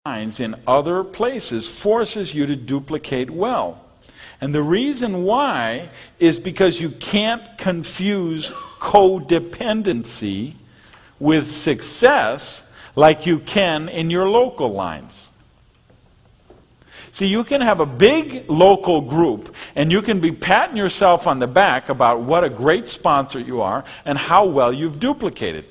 lines in other places forces you to duplicate well. And the reason why is because you can't confuse codependency with success like you can in your local lines. See, you can have a big local group and you can be patting yourself on the back about what a great sponsor you are and how well you've duplicated.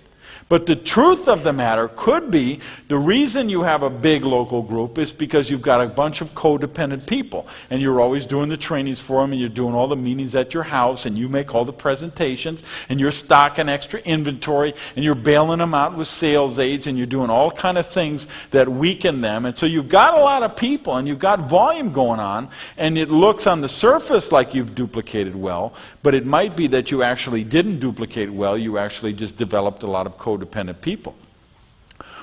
But the truth of the matter could be the reason you have a big local group is because you've got a bunch of codependent people. And you're always doing the trainings for them, and you're doing all the meetings at your house, and you make all the presentations, and you're stocking extra inventory, and you're bailing them out with sales aids, and you're doing all kind of things that weaken them. And so you've got a lot of people, and you've got volume going on, and it looks on the surface like you've duplicated well, but it might be that you actually didn't duplicate well, you actually just developed a lot of codependent people.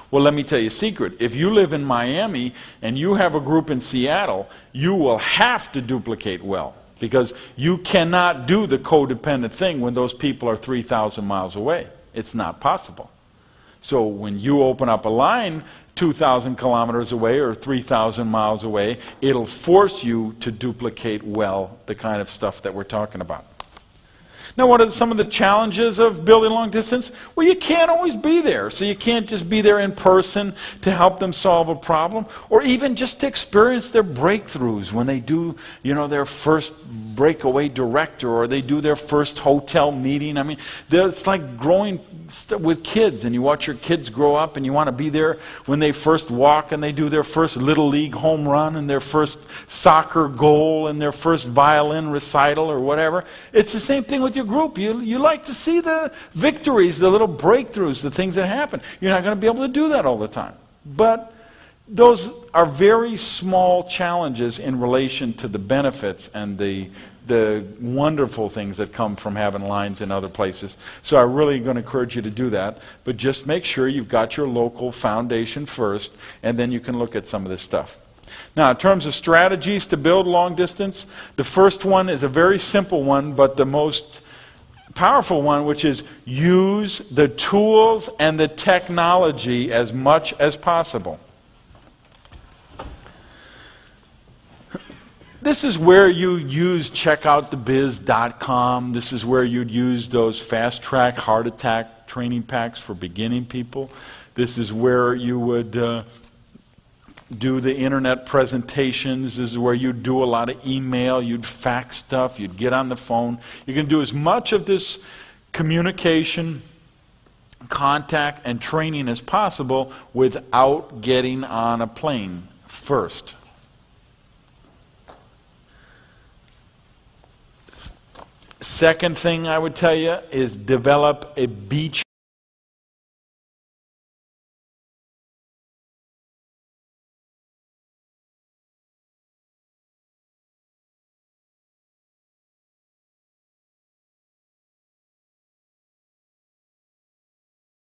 Well, let me tell you a secret. If you live in Miami and you have a group in Seattle, you will have to duplicate well, because you cannot do the codependent thing when those people are 3,000 miles away. It's not possible. So when you open up a line 2,000 kilometers away or 3,000 miles away, it'll force you to duplicate well the kind of stuff that we're talking about. Now, what are some of the challenges of building long distance? Well, you can't always be there. So you can't just be there in person to help them solve a problem, or even just to experience their breakthroughs when they do, their first breakaway director, or they do their first hotel meeting. I mean, it's like growing with kids, and you watch your kids grow up, and you want to be there when they first walk, and they do their first Little League home run, and their first soccer goal, and their first violin recital, or whatever. It's the same thing with your group. You like to see the victories, the little breakthroughs, the things that happen. You're not going to be able to do that all the time. But those are very small challenges in relation to the benefits and the wonderful things that come from having lines in other places. So I'm really going to encourage you to do that. But just make sure you've got your local foundation first, and then you can look at some of this stuff. Now, in terms of strategies to build long distance, the first one is a very simple one, but the most powerful one, which is use the tools and the technology as much as possible. This is where you use checkoutthebiz.com. This is where you'd use those fast track heart attack training packs for beginning people. This is where you would do the internet presentations. This is where you'd do a lot of email, you'd fax stuff, you'd get on the phone. You can do as much of this communication, contact, and training as possible without getting on a plane first. Second thing I would tell you is develop a beach